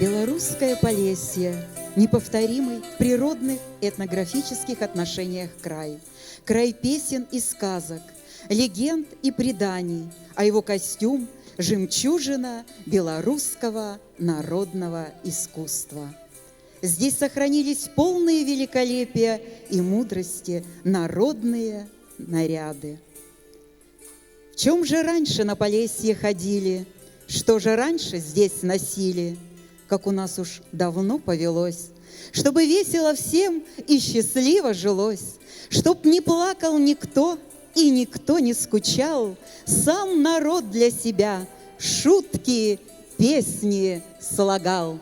Белорусское Полесье – неповторимый в природных этнографических отношениях край. Край песен и сказок, легенд и преданий, а его костюм – жемчужина белорусского народного искусства. Здесь сохранились полные великолепия и мудрости народные наряды. В чем же раньше на Полесье ходили, что же раньше здесь носили, как у нас уж давно повелось, чтобы весело всем и счастливо жилось, чтоб не плакал никто и никто не скучал, сам народ для себя шутки, песни слагал.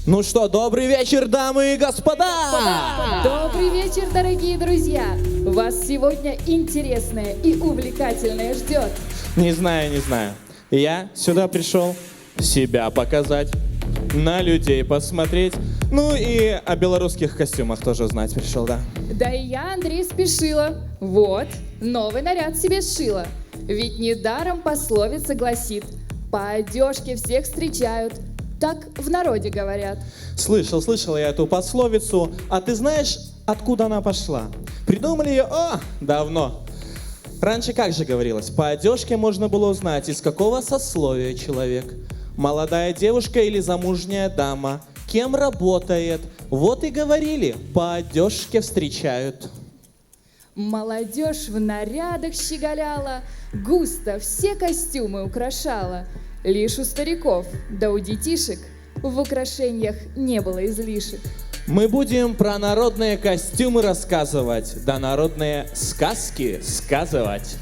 Ну что, добрый вечер, дамы и господа! Добрый вечер, дорогие друзья! Вас сегодня интересное и увлекательное ждет. Не знаю. Я сюда пришел себя показать, на людей посмотреть, ну и о белорусских костюмах тоже знать пришел, да. Да и я, Андрей, спешила. Вот, новый наряд себе сшила. Ведь недаром пословица гласит: по одежке всех встречают. Так в народе говорят. Слышал я эту пословицу, а ты знаешь, откуда она пошла? Придумали ее, давно. Раньше как же говорилось, по одежке можно было узнать, из какого сословия человек. Молодая девушка или замужняя дама, кем работает. Вот и говорили, по одежке встречают. Молодежь в нарядах щеголяла, густо все костюмы украшала. Лишь у стариков, да у детишек в украшениях не было излишек. Мы будем про народные костюмы рассказывать, да народные сказки сказывать.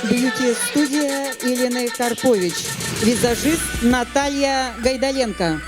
Бьюти-студия Елены Карпович, визажист Наталья Гайдаленко.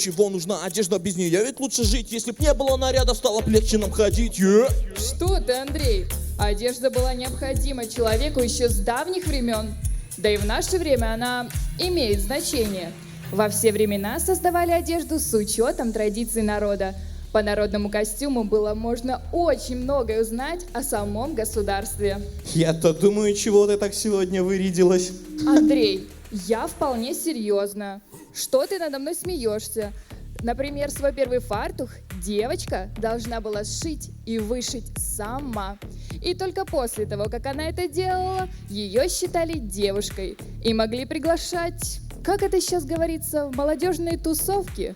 чего нужна одежда без нее? Ведь лучше жить, если б не было наряда, стало б легче нам ходить. Что ты, Андрей? Одежда была необходима человеку еще с давних времен. Да и в наше время она имеет значение. Во все времена создавали одежду с учетом традиций народа. По народному костюму было можно очень многое узнать о самом государстве. Я-то думаю, чего ты так сегодня вырядилась? Андрей, я вполне серьезно. Что ты надо мной смеешься? Например, свой первый фартук девочка должна была сшить и вышить сама. И только после того, как она это делала, ее считали девушкой и могли приглашать, как это сейчас говорится, в молодежные тусовки.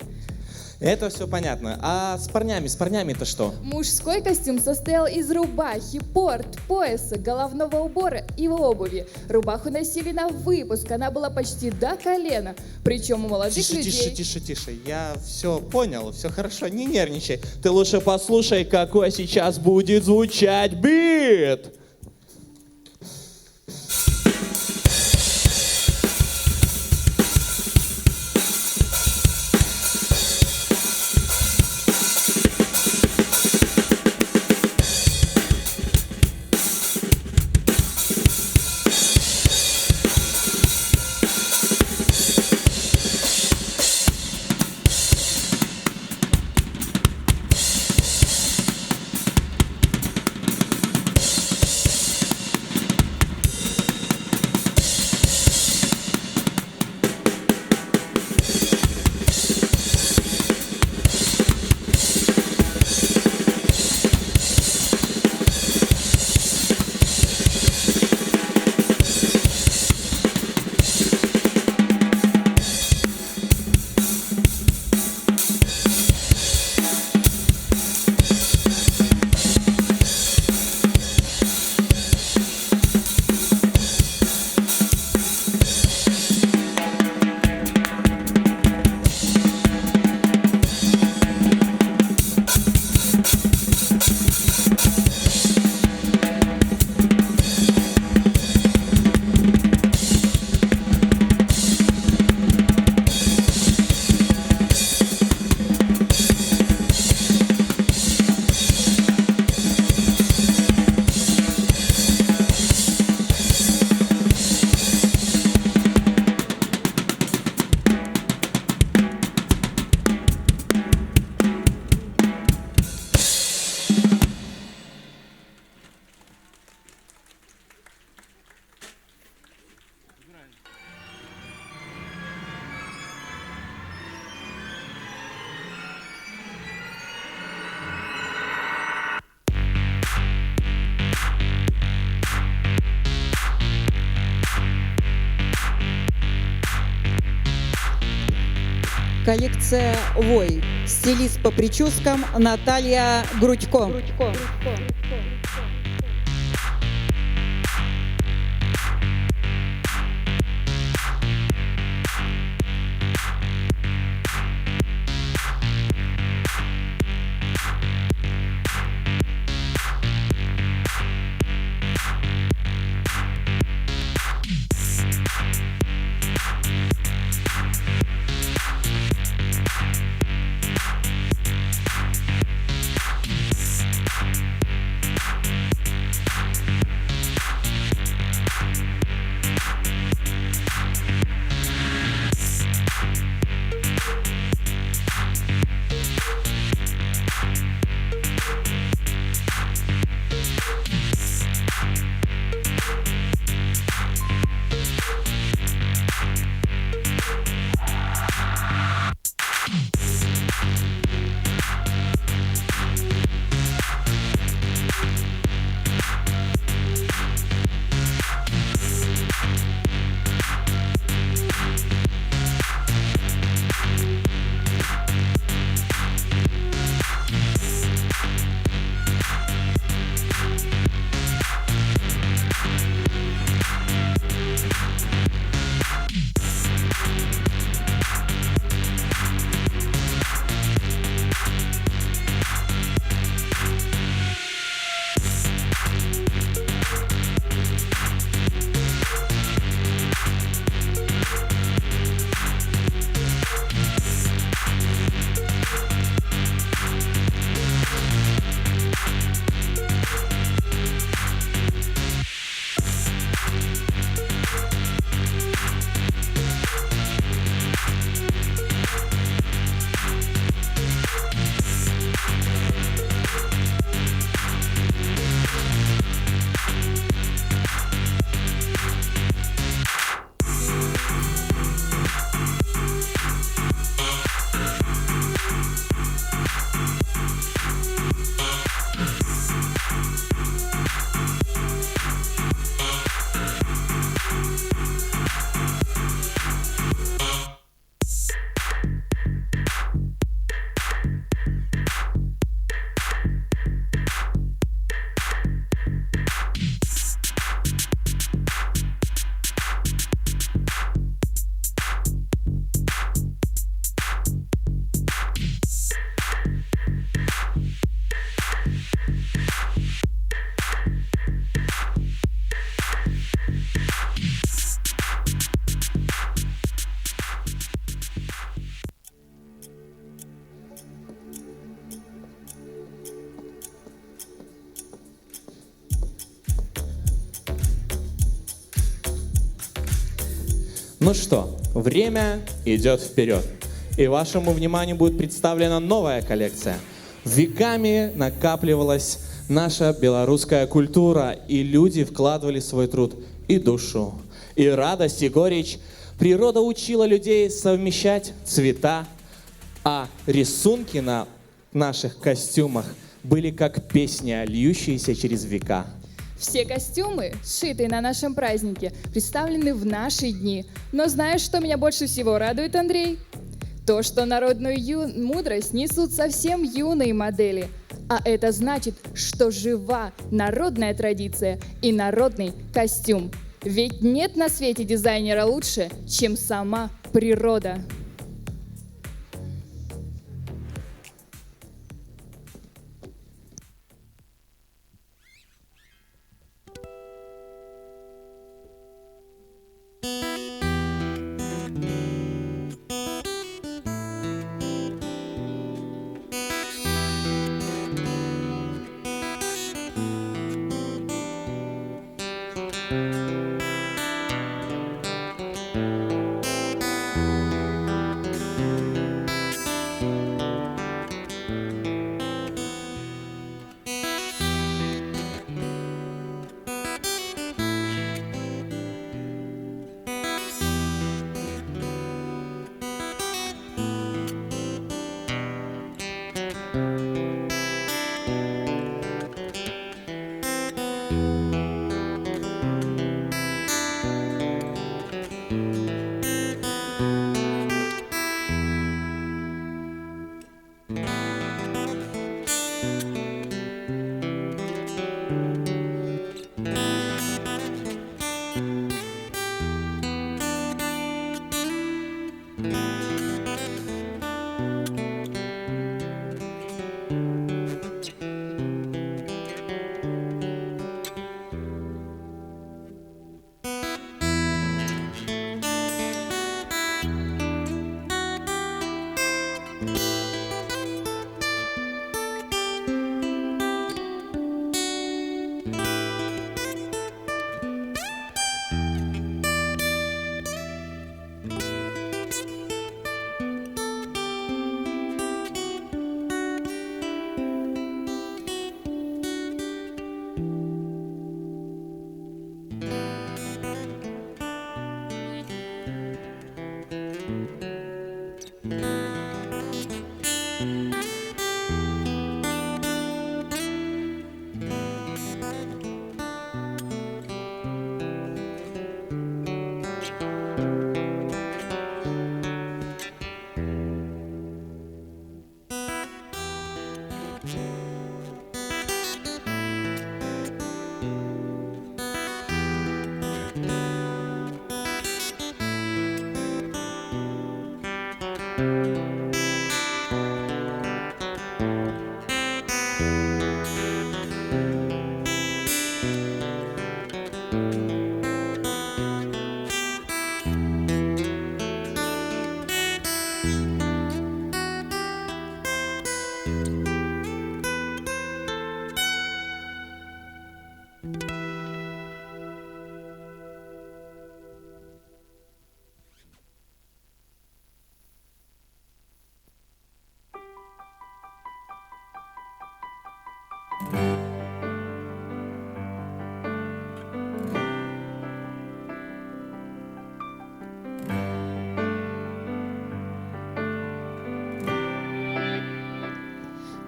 Это все понятно. А с парнями-то что? Мужской костюм состоял из рубахи, порт, пояса, головного убора и обуви. Рубаху носили на выпуск, она была почти до колена. Причем у молодых людей... Тише. Я все понял, все хорошо, не нервничай. Ты лучше послушай, какой сейчас будет звучать бит. Коллекция «Вой». Стилист по прическам Наталья Грудько. Ну что, время идет вперед. И вашему вниманию будет представлена новая коллекция. Веками накапливалась наша белорусская культура, и люди вкладывали свой труд и душу, и радость, и горечь. Природа учила людей совмещать цвета, а рисунки на наших костюмах были как песня, льющаяся через века. Все костюмы, сшитые на нашем празднике, представлены в наши дни. Но знаешь, что меня больше всего радует, Андрей? То, что народную мудрость несут совсем юные модели. А это значит, что жива народная традиция и народный костюм. Ведь нет на свете дизайнера лучше, чем сама природа.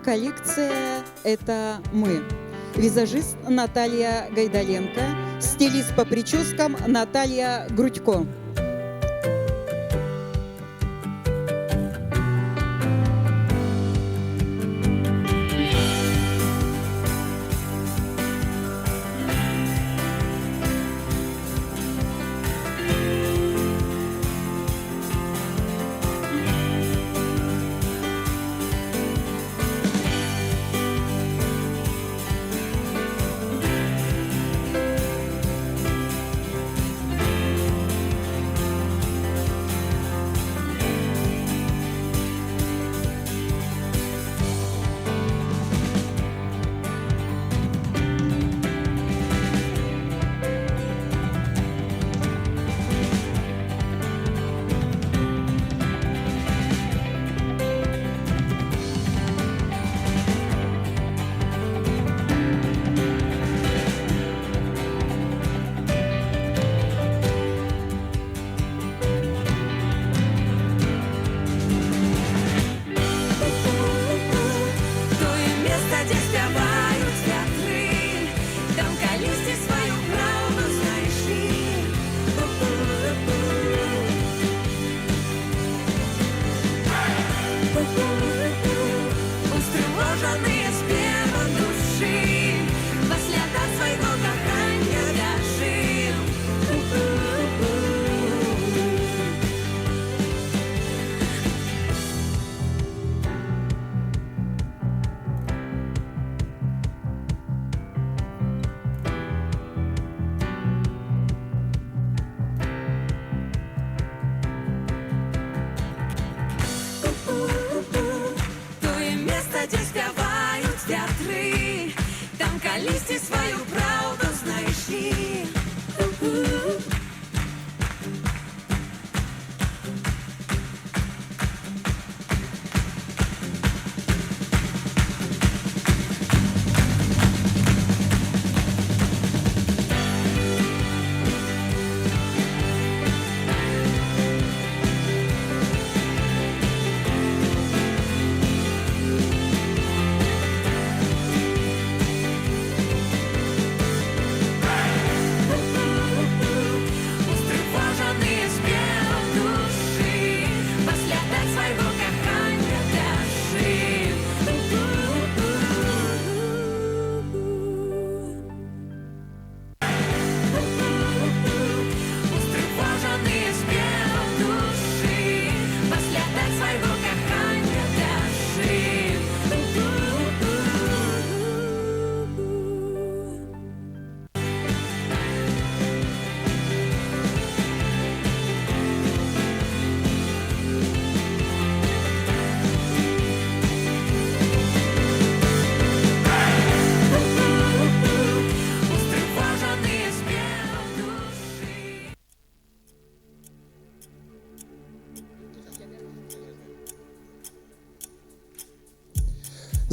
Коллекция «Это мы». Визажист Наталья Гайдаленко, стилист по прическам Наталья Грудько.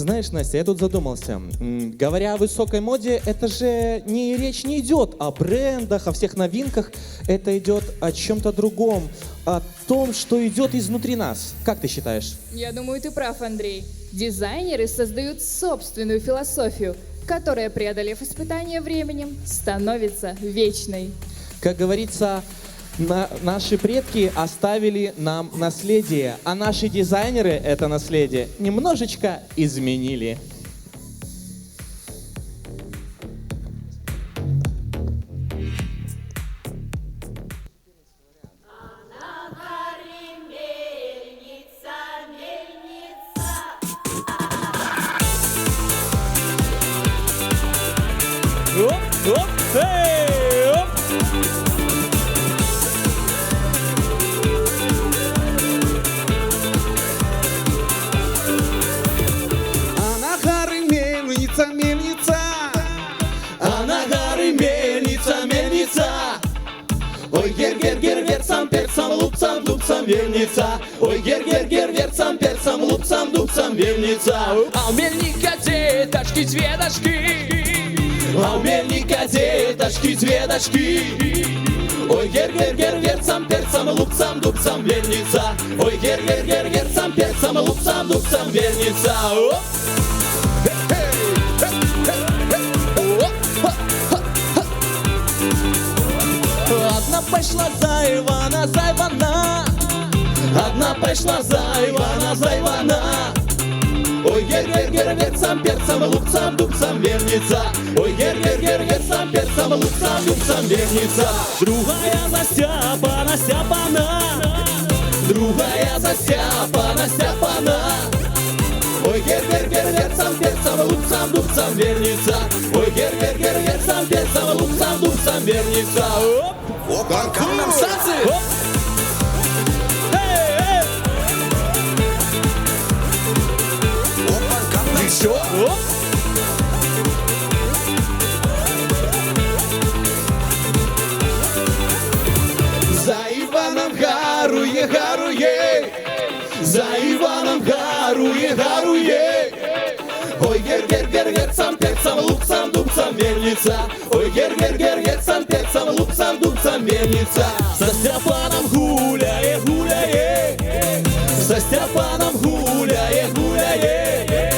Знаешь, Настя, я тут задумался. Говоря о высокой моде, это же речь не идет о брендах, о всех новинках. Это идет о чем-то другом, о том, что идет изнутри нас. Как ты считаешь? Я думаю, ты прав, Андрей. Дизайнеры создают собственную философию, которая, преодолев испытания временем, становится вечной. Как говорится, наши предки оставили нам наследие, а наши дизайнеры это наследие немножечко изменили. Оп, оп, эй, оп. А на горы мельница, мельница. А на горы мельница, мельница. Ой, гер-гер-гер, верцам, перцам, лупцам, дубцам, мельница. Ой, гер-гер-гер, верцам, перцам, лупцам, дубцам, мельница. А у мельника деточки, цветочки. А у мельника деточки, цветочки. Ой, гер-гер-гер, верцам, перцам, лупцам, дубцам, мельница. Ой, гер-гер-гер, верцам, перцам, лупцам, дубцам, мельница. Оп! Одна пошла за Івана, за Івана. Одна пошла за Івана, за Івана. Ой, гер-гер-гер, верцам, перцам, лупцам, дубцам, мельница. Ой, гер-гер-гер, верцам, перцам, лупцам, дубцам, мельница. Другая за Степана, Степана. Другая за Степана, Степана. Ой, гер-гер-гер, верцам, перцам, лупцам, дубцам, мельница. Ой, гер-гер-гер, верцам, перцам, лупцам, дубцам, мельница. Оп! Gangnam Style. Оп! Эй, эй! Еще! Оп! За Иваном гарує, гарує! За Иваном гарує, гарує! Ой, гер-гер-гер, верцам, перцам, лупцам, дубцам, мельница. Ой, гер-гер-гер, верцам, перцам, лупцам, дубцам, мельница. За Степаном гуляє, гуляє. За Степаном гуляє, гуляє.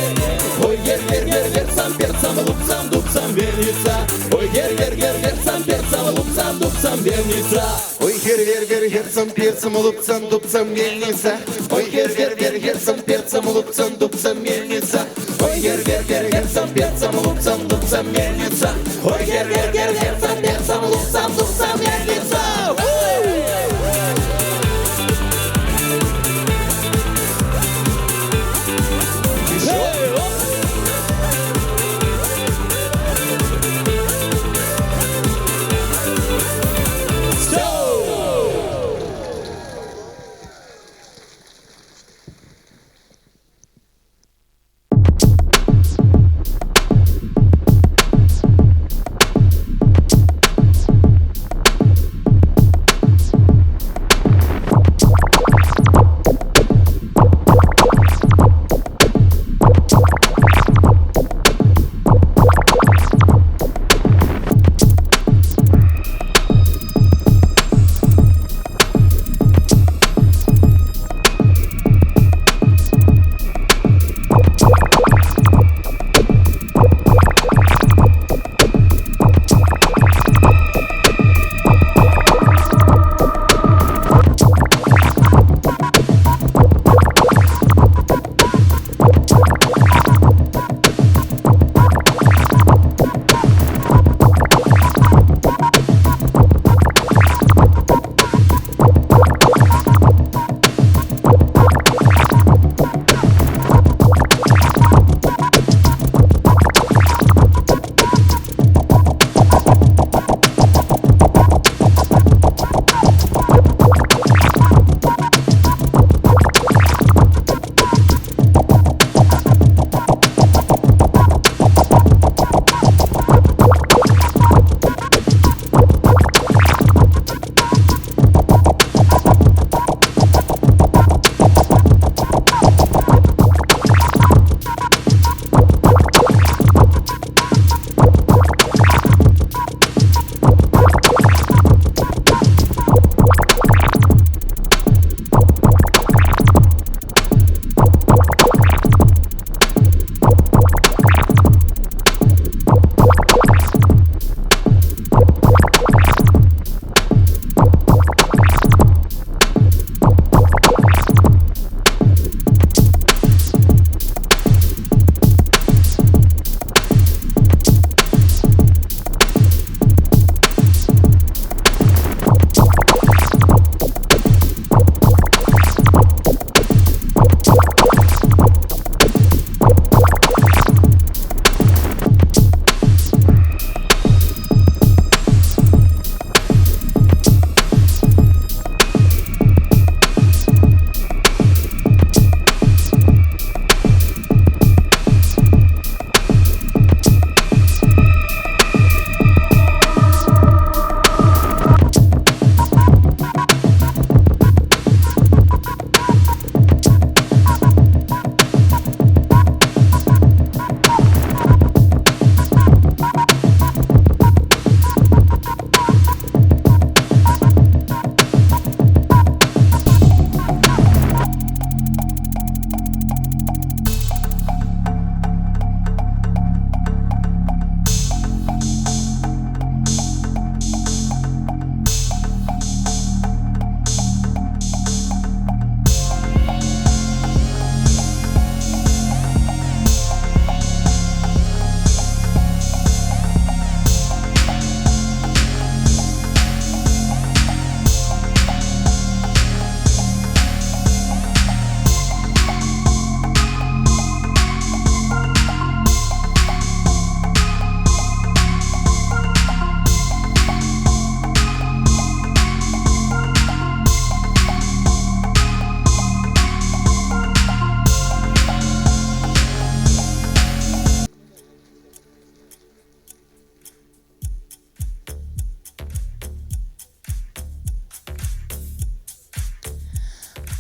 Ой, гер-гер-гер, верцам, перцам, лупцам, дубцам, мельница. Ой, гер-гер-гер, верцам, перцам, лупцам, дубцам, мельница. Ой, гер-гер-гер, герцам, перцам, лупцам, дубцам, мельница. Ой, гер-гер-гер, герцам, перцам, лупцам, дубцам, мельница. Ой, гер-гер-гер, герцам, перцам, лупцам, дубцам, мельница. Ой, гер-гер-гер, герцам, перцам, лупцам, дубцам, мельница. Эй, оп!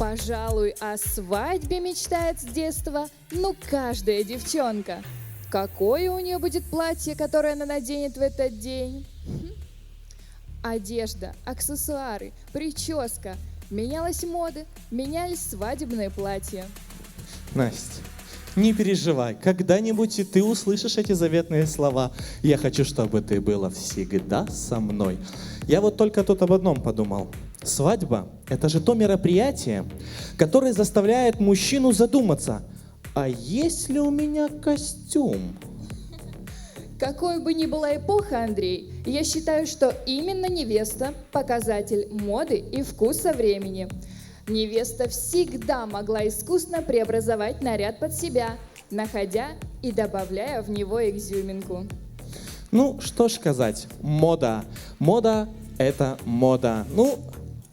Пожалуй, о свадьбе мечтает с детства, ну, каждая девчонка. Какое у нее будет платье, которое она наденет в этот день? Одежда, аксессуары, прическа. Менялась мода, менялись свадебные платья. Настя, не переживай, когда-нибудь и ты услышишь эти заветные слова. Я хочу, чтобы ты была всегда со мной. Я вот только тут об одном подумал. Свадьба – это же то мероприятие, которое заставляет мужчину задуматься, а есть ли у меня костюм? Какой бы ни была эпоха, Андрей, я считаю, что именно невеста – показатель моды и вкуса времени. Невеста всегда могла искусно преобразовать наряд под себя, находя и добавляя в него изюминку. Ну, что ж сказать, мода. Мода – это мода. Ну,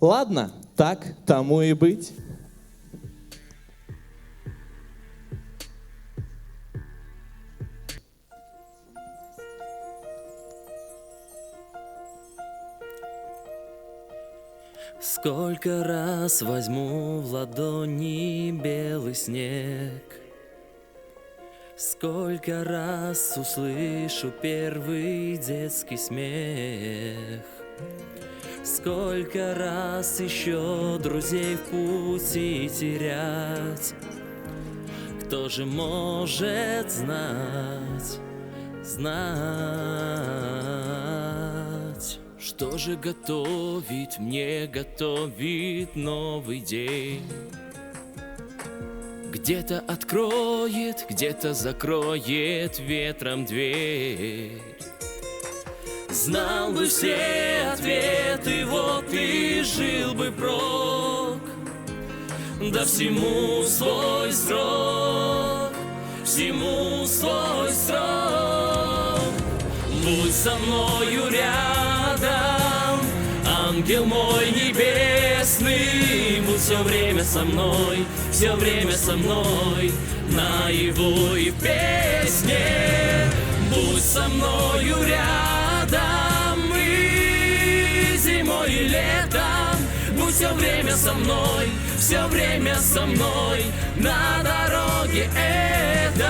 ладно, так тому и быть. Сколько раз возьму в ладони белый снег, сколько раз услышу первый детский смех, сколько раз еще друзей в пути терять. Кто же может знать, что же готовит мне, готовит новый день? Где-то откроет, где-то закроет ветром дверь. Знал бы все ответы, вот и жил бы прок. Да всему свой срок, всему свой срок. Будь со мною рядом, ангел мой небесный, будь все время со мной, все время со мной, наяву и в песне. Будь со мною рядом и зимой, и летом, будь все время со мной, все время со мной на дороге этой.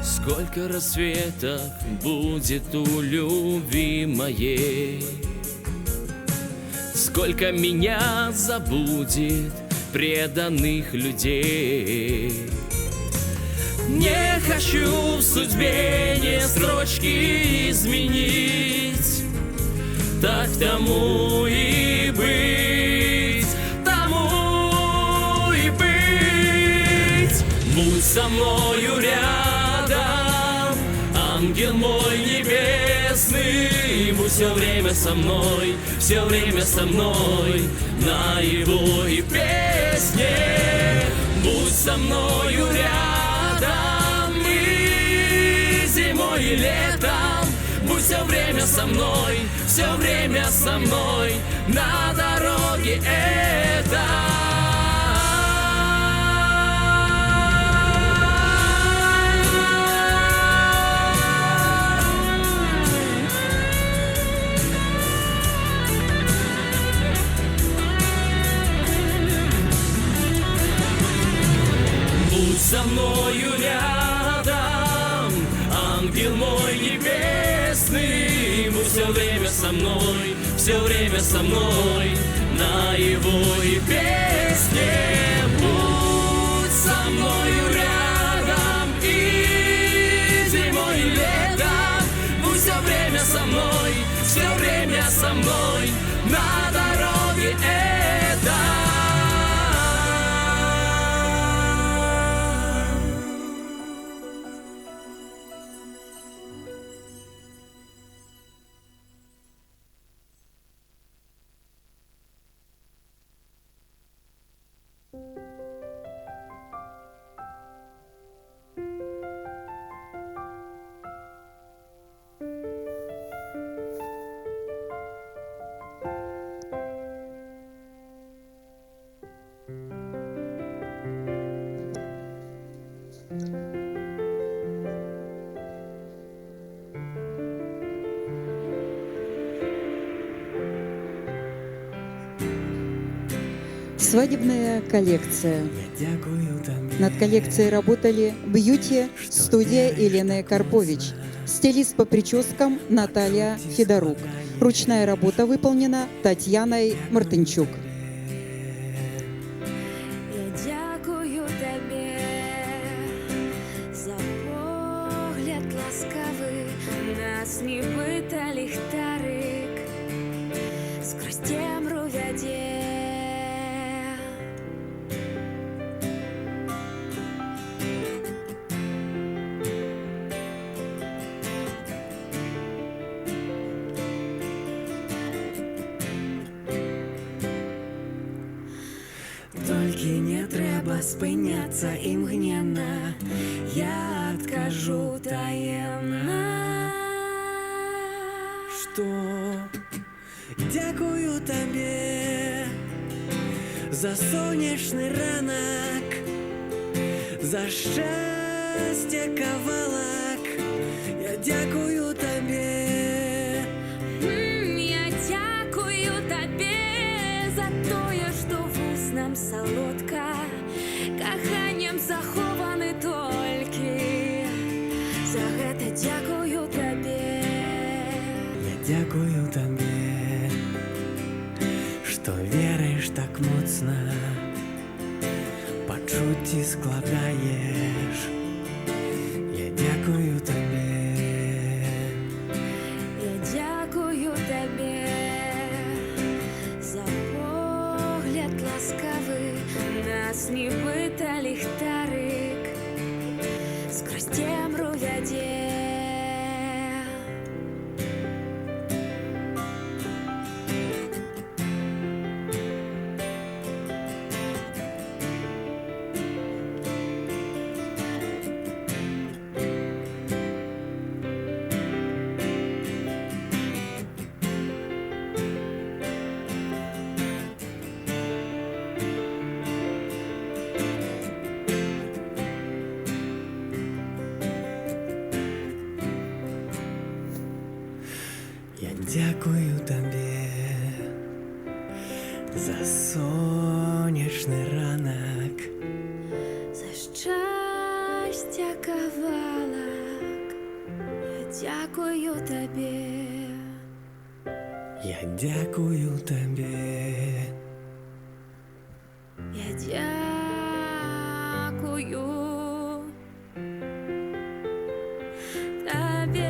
Сколько рассветов будет у любви моей, сколько меня забудет преданных людей. Не хочу в судьбе ни строчки изменить, так тому и быть, тому и быть. Будь со мною рядом, ангел мой небесный, будь все время со мной, все время со мной, наяву и в песне. Будь со мною рядом и зимой, и летом, будь все время со мной, все время со мной на дороге этой. Будь со мною рядом, ангел мой небесный, будь все время со мной, все время со мной, наяву и в песне. Будь со мною рядом и зимой, и летом, будь все время со мной, все время со мной на дороге этой. Свадебная коллекция. Над коллекцией работали бьюти-студия Елены Карпович, стилист по прическам Наталья Федорук. Ручная работа выполнена Татьяной Мартынчук. Я дякую тебе за погляд ласкавий, нас нібито ліхтарик скрозь темру веде. Тільки не треба спиняться імгненно, я откажу таємно. Что? Дякую тебе за сонячний ранок, за щастя кавалок. Я дякую тебе. Я дякую тобі за тое, що вуснам солодка, коханням захованы толькі. За гэта дякую тобі. Я дякую тебе, что веришь так моцно, почуття складаєш. Я дякую тебе. Я дякую тобі за погляд ласкавий, нас нібито ліхтарик скрозь темру веде. Я дякую тобі за сонячний ранок, За щастя кавалок, я дякую тобі. я дякую тобі. Я дякую тобі.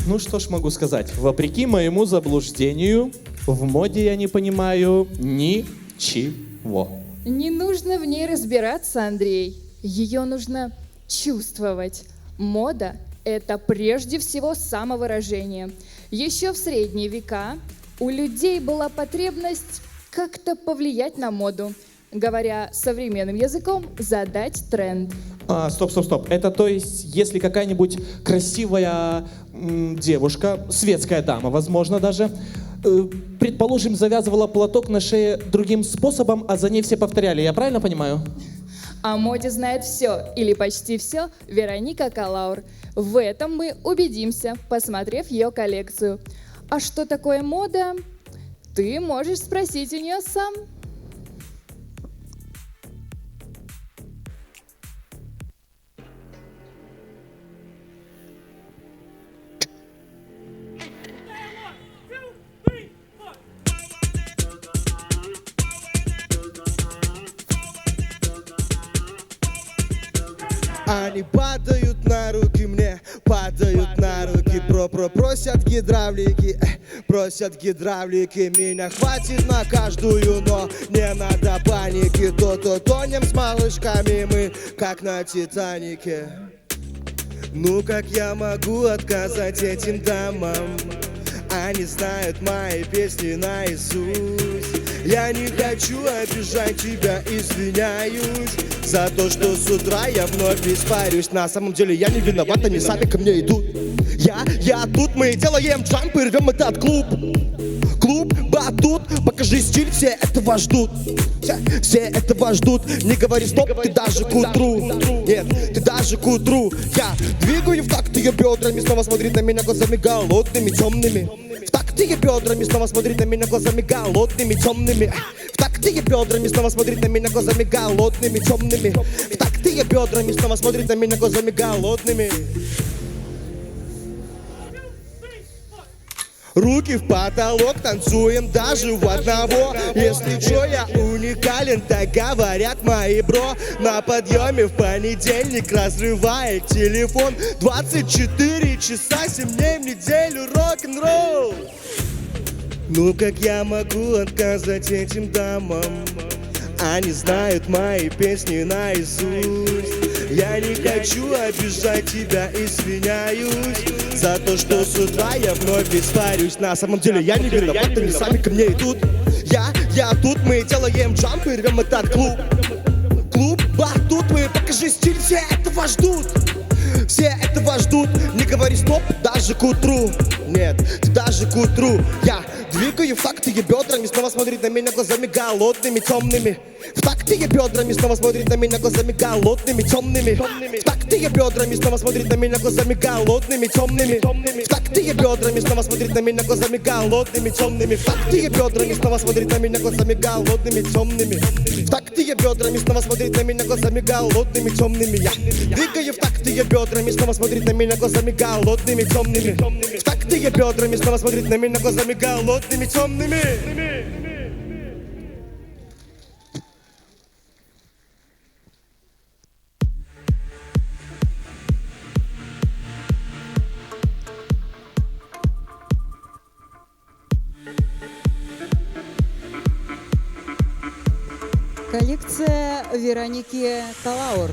Ну что ж могу сказать, вопреки моему заблуждению, в моде я не понимаю ничего. Не нужно в ней разбираться, Андрей. Ее нужно чувствовать. Мода – это прежде всего самовыражение. Еще в средние века у людей была потребность как-то повлиять на моду. Говоря современным языком, задать тренд. Стоп. Это то есть, если какая-нибудь красивая девушка, светская дама, возможно даже, предположим, завязывала платок на шее другим способом, а за ней все повторяли. Я правильно понимаю? О моде знает все, или почти все, Вероника Калаур. В этом мы убедимся, посмотрев ее коллекцию. А что такое мода? Ты можешь спросить у нее сам. Они падают на руки мне, падают на руки. Просят гидравлики, просят гидравлики. Меня хватит на каждую, но не надо паники. То тонем с малышками мы, как на Титанике. Ну как я могу отказать этим дамам? Они знают мои песни наизусть. Я не хочу обижать тебя, извиняюсь за то, что с утра я вновь испарюсь. На самом деле я не виноват, они сами ко мне идут. Я тут, мы делаем джамп и рвем этот клуб. Клуб, батут, покажи стиль, все этого ждут. Все этого ждут, не говори стоп, ты даже к утру. Нет, ты даже к утру. Я двигаю в такт ее бедрами, снова смотрит на меня глазами голодными, темными. В такт ее бедрами, снова смотрит на меня глазами голодными, темными. В такт ее бедрами, снова смотрит на меня глазами голодными, темными. В такт ее бедрами, снова смотрит на меня глазами голодными. Руки в потолок, танцуем даже в одного. Если чё, я уникален, так говорят мои бро. На подъеме в понедельник разрывает телефон. 24 часа, 7 дней в неделю рок-н-ролл. Ну как я могу отказать этим дамам? Они знают мои песни наизусть. Я не хочу обижать тебя, извиняюсь за то, что с утра я вновь испарюсь. На самом деле я не виноват, они сами ко мне идут. Я тут, мы делаем джамп и рвем этот клуб. Клуб, батут, мы покажи стиль, все этого ждут. Все этого ждут, не говори стоп, даже к утру. Нет, даже к утру. Я двигаю в такт ее бедрами, снова смотрит на меня глазами голодными, темными. В такт ее бедрами, снова смотрит на меня глазами голодными, темными. В такт ее бедрами, снова смотрит на меня глазами голодными, темными. В такт ее бедрами, снова смотрит на меня глазами голодными, темными. В такт ее бедрами, снова смотрит на меня глазами голодными, темными. В такт ее бедрами, снова смотрит на меня глазами голодными, темными. Я двигаю в такт ее бедрами, снова смотрит на меня глазами голодными, темными. В такт ее бедрами, снова смотрит на меня глазами голодными, темными. Коллекция Вероники Калаур.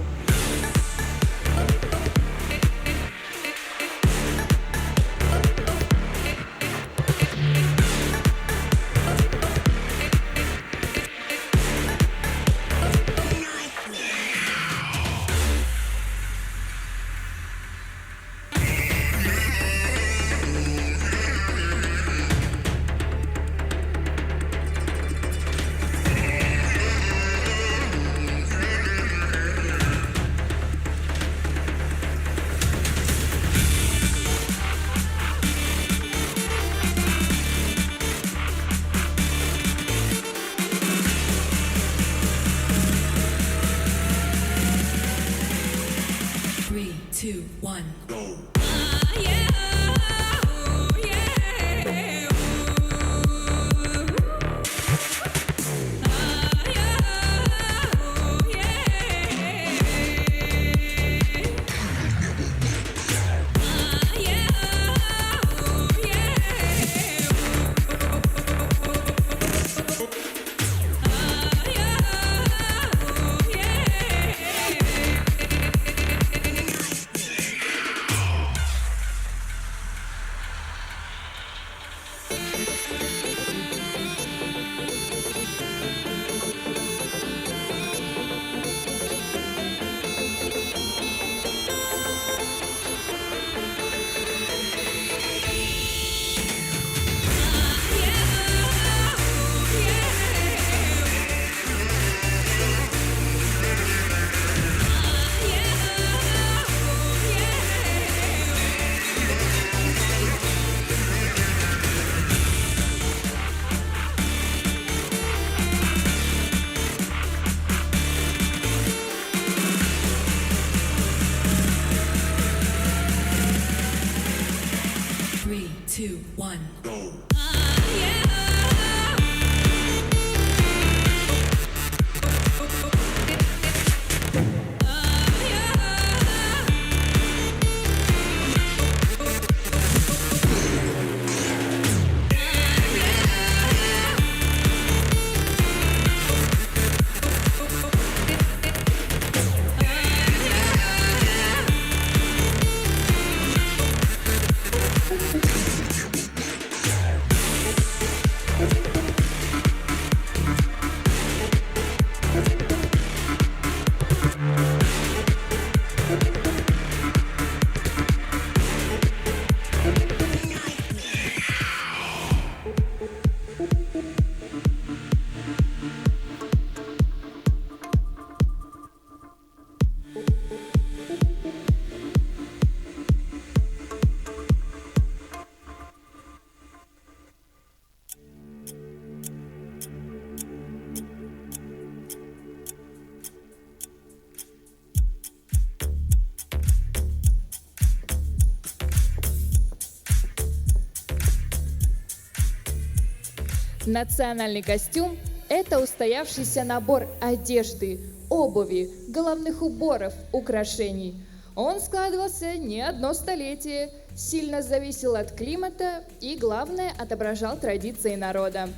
Национальный костюм – это устоявшийся набор одежды, обуви, головных уборов, украшений. Он складывался не одно столетие, сильно зависел от климата и, главное, отображал традиции народа.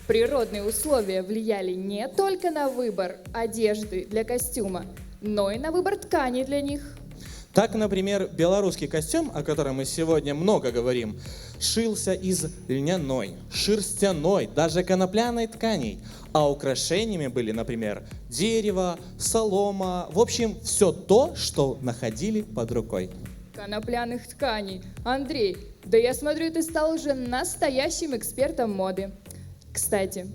Природные условия влияли не только на выбор одежды для костюма, но и на выбор ткани для них. Так, например, белорусский костюм, о котором мы сегодня много говорим, шился из льняной, шерстяной, даже конопляной тканей. А украшениями были, например, дерево, солома, в общем, все то, что находили под рукой. Конопляных тканей. Андрей, да я смотрю, ты стал уже настоящим экспертом моды. Кстати,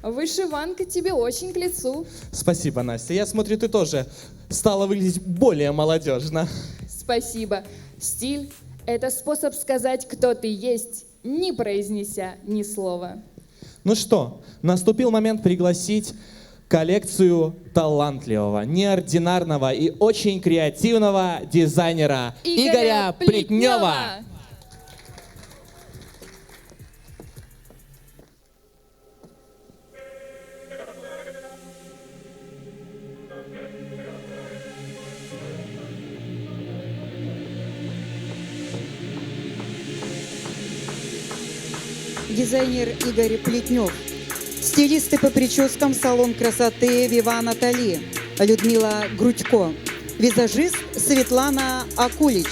вышиванка тебе очень к лицу. Спасибо, Настя. Я смотрю, ты тоже стала выглядеть более молодежно. Спасибо. Стиль – это способ сказать, кто ты есть, не произнеся ни слова. Ну что, наступил момент пригласить коллекцию талантливого, неординарного и очень креативного дизайнера Игоря Плетнева. Дизайнер Игорь Плетнев. Стилисты по прическам салон красоты Вива Натали. Людмила Грудько. Визажист Светлана Акулич.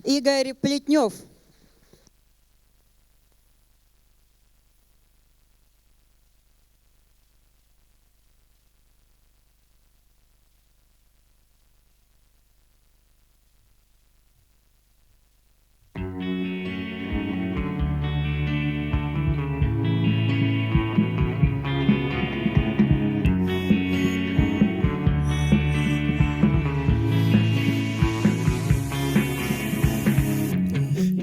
Игорь Плетнев.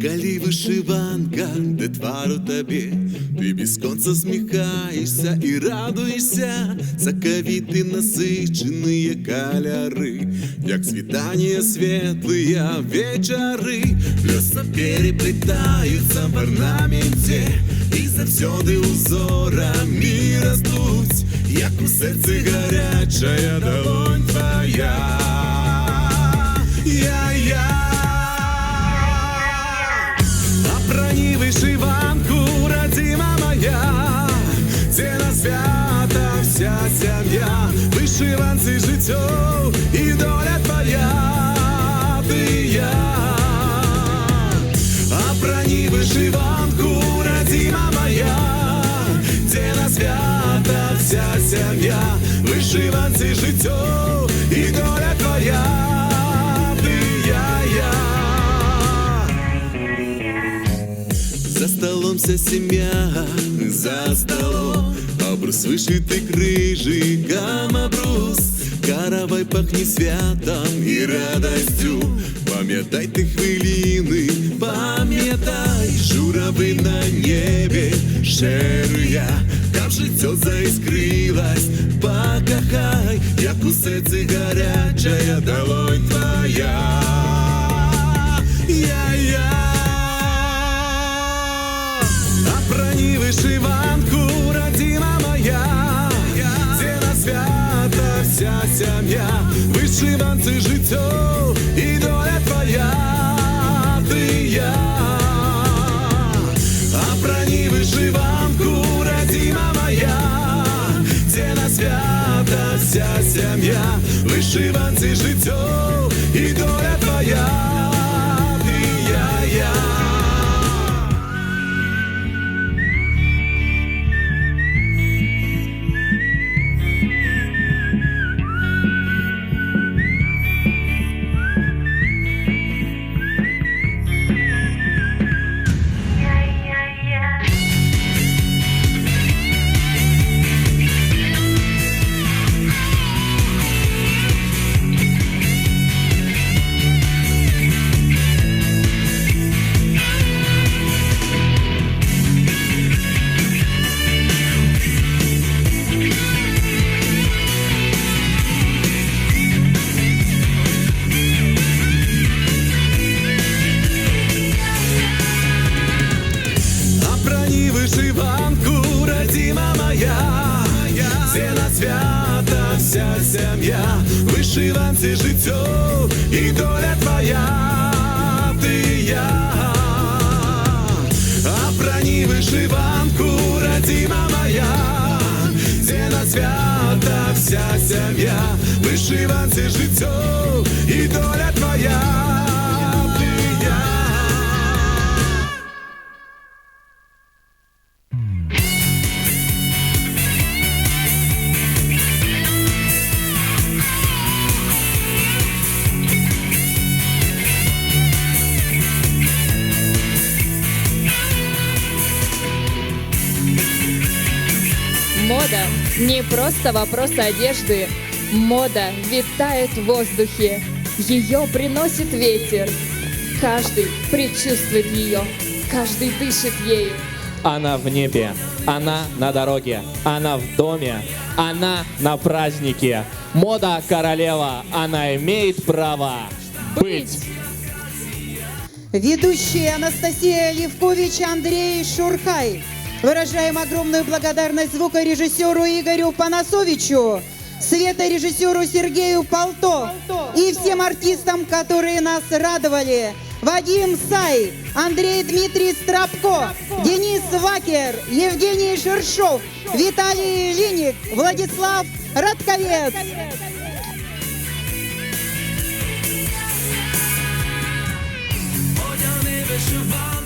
Галі вишиванка, де твару тобі, ти безконца сміхаєшся і радуєшся, заковіти насичені кольори, як світання світлі вечори, плюса переплетаються в орнаменті, і завсюди узорами ростуть, як у серці гарячая долонь твоя. Оброни вишиванку, родима моя, це на свята вся сім'я, вишиванці життя і доля твоя, ти я. Оброни вишиванку, родима моя, це на свята вся сім'я, вишиванці життя і доля твоя. За столом вся семья, за столом обрус вишитий крижиком обрус, каравай пахне святом і радостю. Пам'ятай ти хвилини, пам'ятай, журавлі на небі шеруя, там життя заіскрилась, покохай, як у серці гарячая долонь твоя. Оброни вишиванку, родима моя, це на свята вся сім'я, вишиванці життя і доля твоя, ти я. Оброни вишиванку, родима моя, це на свята вся сім'я, вишиванці життя і доля твоя. Вишиванку, родима моя, це на свята вся сім'я, вишиванці життя і доля твоя, ти я. Оброни вишиванку, родима моя, це на свята вся сім'я, вишиванці життя і доля твоя. Мода – не просто вопрос одежды. Мода витает в воздухе. Ее приносит ветер. Каждый предчувствует ее. Каждый дышит ею. Она в небе, она на дороге, она в доме, она на празднике. Мода королева, она имеет право быть. Ведущие Анастасия Левкович, Андрей Шурхай. Выражаем огромную благодарность звукорежиссеру Игорю Панасовичу, светорежиссеру Сергею Полто и всем артистам, которые нас радовали. Вадим Сай, Андрей Дмитрий Страбко, Денис Вакер, Евгений Шершов, Виталий Линик, Владислав Радковец. вышивал